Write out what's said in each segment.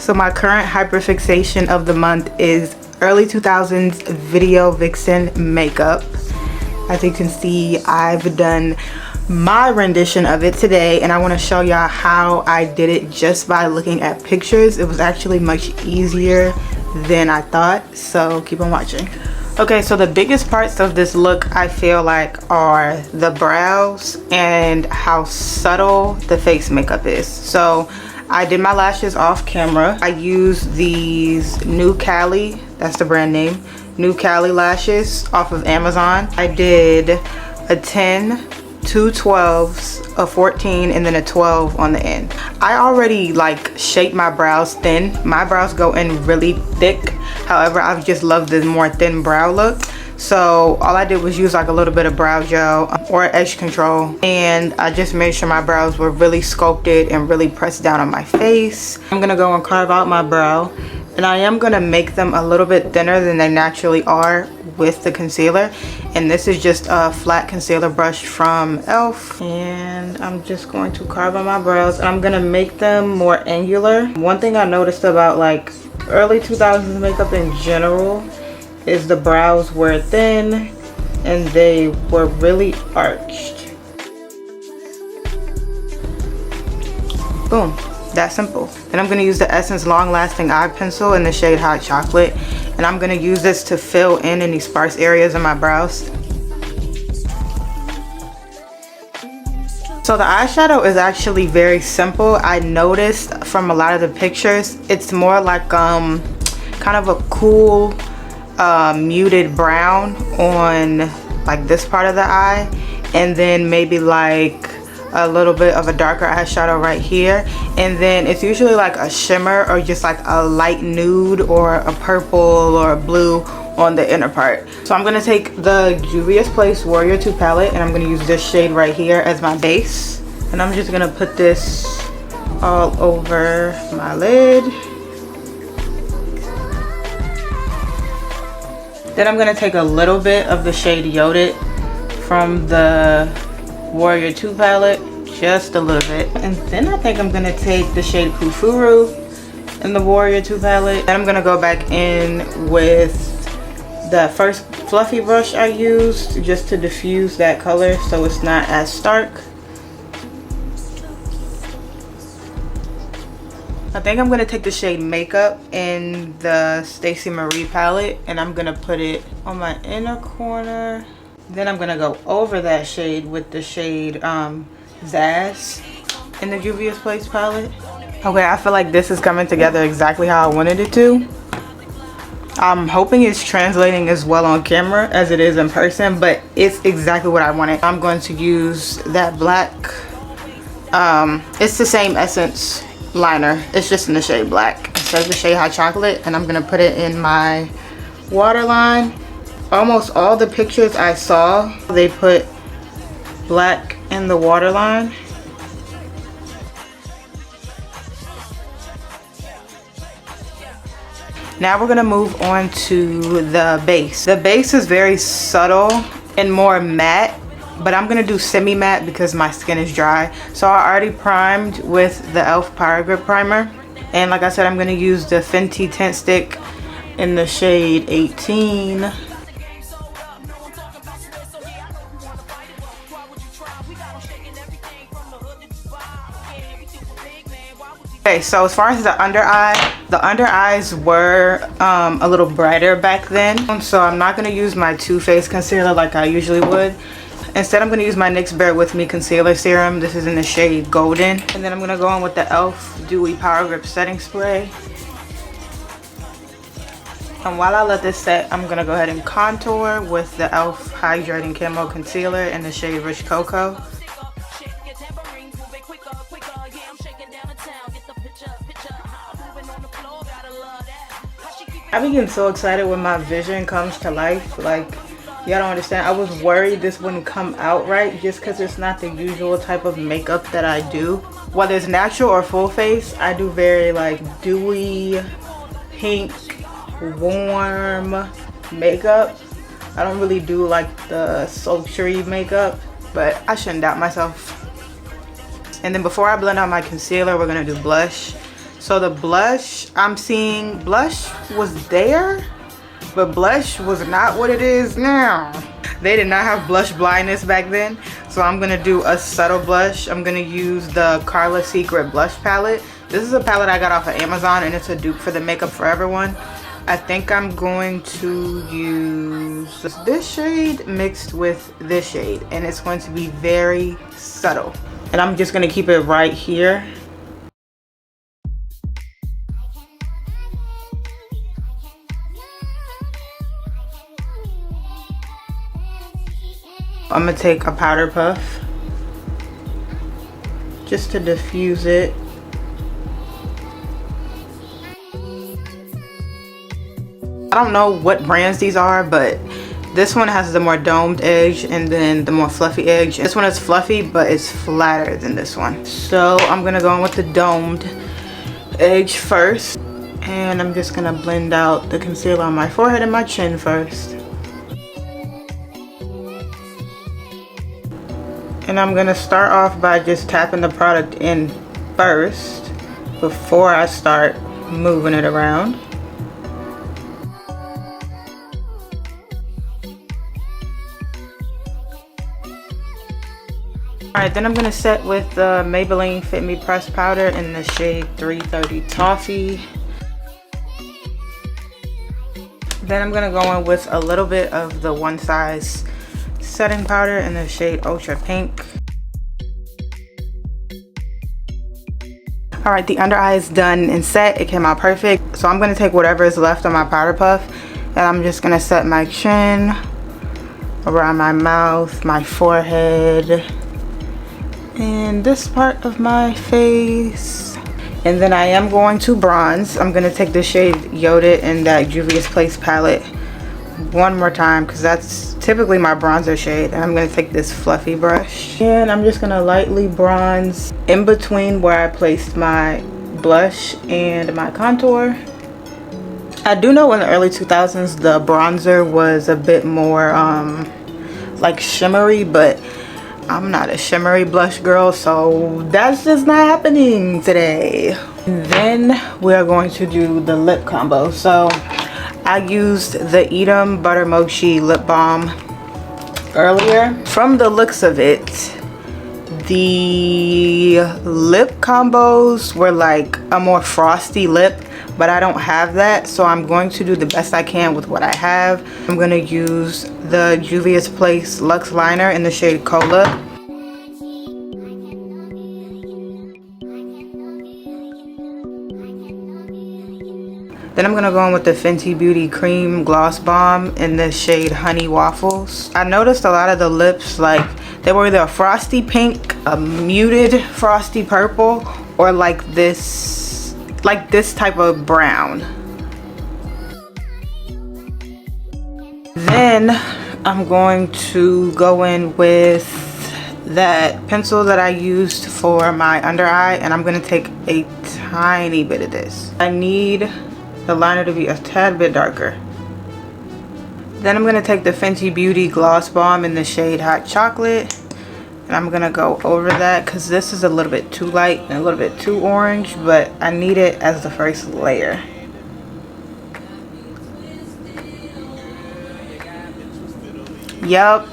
So my current hyperfixation of the month is early 2000s video vixen makeup. As you can see, I've done my rendition of it today, and I want to show y'all how I did it just by looking at pictures. It was actually much easier than I thought, so keep on watching. Okay, so the biggest parts of this look I feel like are the brows and how subtle the face makeup is. So I did my lashes off camera. I used these New Cali, that's the brand name, New Cali lashes off of Amazon. I did a 10, 2 12s, a 14, and then a 12 on the end. I already like shaped my brows thin. My brows go in really thick. However, I just love the more thin brow look. So all I did was use like a little bit of brow gel or edge control, and I just made sure my brows were really sculpted and really pressed down on my face. I'm gonna go and carve out my brow, and I am gonna make them a little bit thinner than they naturally are with the concealer. And this is just a flat concealer brush from e.l.f. and I'm just going to carve on my brows, and I'm gonna make them more angular. One thing I noticed about like early 2000s makeup in general is the brows were thin and they were really arched. Boom, that simple. Then I'm gonna use the Essence Long Lasting Eye Pencil in the shade Hot Chocolate, and I'm gonna use this to fill in any sparse areas in my brows. So the eyeshadow is actually very simple. I noticed from a lot of the pictures, it's more like kind of a cool muted brown on like this part of the eye, and then maybe like a little bit of a darker eyeshadow right here, and then it's usually like a shimmer or just like a light nude or a purple or a blue on the inner part. So I'm gonna take the Juvia's Place Warrior 2 palette, and I'm gonna use this shade right here as my base, and I'm just gonna put this all over my lid. Then I'm gonna take a little bit of the shade Yodit from the Warrior 2 palette, just a little bit. And then I think I'm gonna take the shade Kufuru in the Warrior 2 palette. And I'm gonna go back in with the first fluffy brush I used just to diffuse that color so it's not as stark. I think I'm gonna take the shade Makeup in the Stacey Marie palette, and I'm gonna put it on my inner corner. Then I'm gonna go over that shade with the shade Zazz in the Juvia's Place palette. Okay, I feel like this is coming together exactly how I wanted it to. I'm hoping it's translating as well on camera as it is in person, but it's exactly what I wanted. I'm going to use that black, it's the same Essence liner, it's just in the shade black instead of the shade Hot Chocolate, and I'm gonna put it in my waterline. Almost all the pictures I saw, they put black in the waterline. Now we're gonna move on to the base. The base is very subtle and more matte, but I'm gonna do semi-matte because my skin is dry. So I already primed with the e.l.f. Power Grip Primer. And like I said, I'm gonna use the Fenty Tint Stick in the shade 18. Okay, so as far as the under eyes were a little brighter back then. So I'm not gonna use my Too Faced concealer like I usually would. Instead, I'm going to use my NYX Bear With Me Concealer Serum. This is in the shade Golden. And then I'm going to go on with the e.l.f. Dewy Power Grip Setting Spray. And while I let this set, I'm going to go ahead and contour with the e.l.f. Hydrating Camo Concealer in the shade Rich Cocoa. I be getting so excited when my vision comes to life. Like, y'all don't understand. I was worried this wouldn't come out right just because it's not the usual type of makeup that I do. Whether it's natural or full face, I do very like dewy, pink, warm makeup. I don't really do like the sultry makeup, but I shouldn't doubt myself. And then before I blend out my concealer, we're gonna do blush. So the blush, I'm seeing blush was there, but blush was not what it is now. They did not have blush blindness back then. So I'm gonna do a subtle blush. I'm gonna use the Carla Secret blush palette. This is a palette I got off of Amazon, and it's a dupe for the Makeup Forever one. I think I'm going to use this shade mixed with this shade, and it's going to be very subtle. And I'm just gonna keep it right here. I'm gonna take a powder puff just to diffuse it. I don't know what brands these are, but this one has the more domed edge and then the more fluffy edge. This one is fluffy, but it's flatter than this one. So I'm gonna go in with the domed edge first. And I'm just gonna blend out the concealer on my forehead and my chin first. And I'm gonna start off by just tapping the product in first before I start moving it around. Alright, then I'm gonna set with the Maybelline Fit Me Pressed Powder in the shade 330 Toffee. Then I'm gonna go in with a little bit of the One Size setting powder in the shade Ultra Pink. Alright, the under eye is done and set. It came out perfect. So I'm gonna take whatever is left on my powder puff, and I'm just gonna set my chin, around my mouth, my forehead, and this part of my face. And then I am going to bronze. I'm gonna take the shade Yoded in that Juvia's Place palette one more time, because that's typically my bronzer shade. And I'm gonna take this fluffy brush, and I'm just gonna lightly bronze in between where I placed my blush and my contour. I do know in the early 2000s the bronzer was a bit more like shimmery, but I'm not a shimmery blush girl, so that's just not happening today. And then we're going to do the lip combo. So I used the Edam Butter Mochi lip balm earlier. From the looks of it, the lip combos were like a more frosty lip, but I don't have that, so I'm going to do the best I can with what I have. I'm gonna use the Juvia's Place Luxe Liner in the shade Kola. Then I'm gonna go in with the Fenty Beauty Cream Gloss Bomb in the shade Honey Waffles. I noticed a lot of the lips, like, they were either a frosty pink, a muted frosty purple, or like this type of brown. Then I'm going to go in with that pencil that I used for my under eye, and I'm gonna take a tiny bit of this. I need the liner to be a tad bit darker. Then I'm gonna take the Fenty Beauty Gloss Bomb in the shade Hot Chocolate, and I'm gonna go over that because this is a little bit too light and a little bit too orange, but I need it as the first layer. Yup,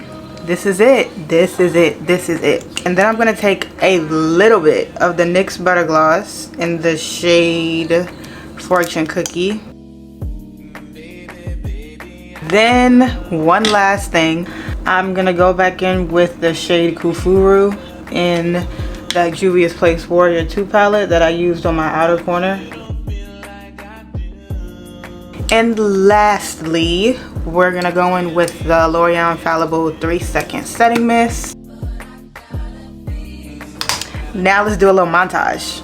this is it. This is it. This is it. And then I'm gonna take a little bit of the NYX Butter Gloss in the shade Fortune Cookie. Then one last thing, I'm gonna go back in with the shade Kufuru in that Juvia's Place Warrior 2 palette that I used on my outer corner. And lastly, we're gonna go in with the L'Oreal Infallible 3-second setting mist. Now let's do a little montage.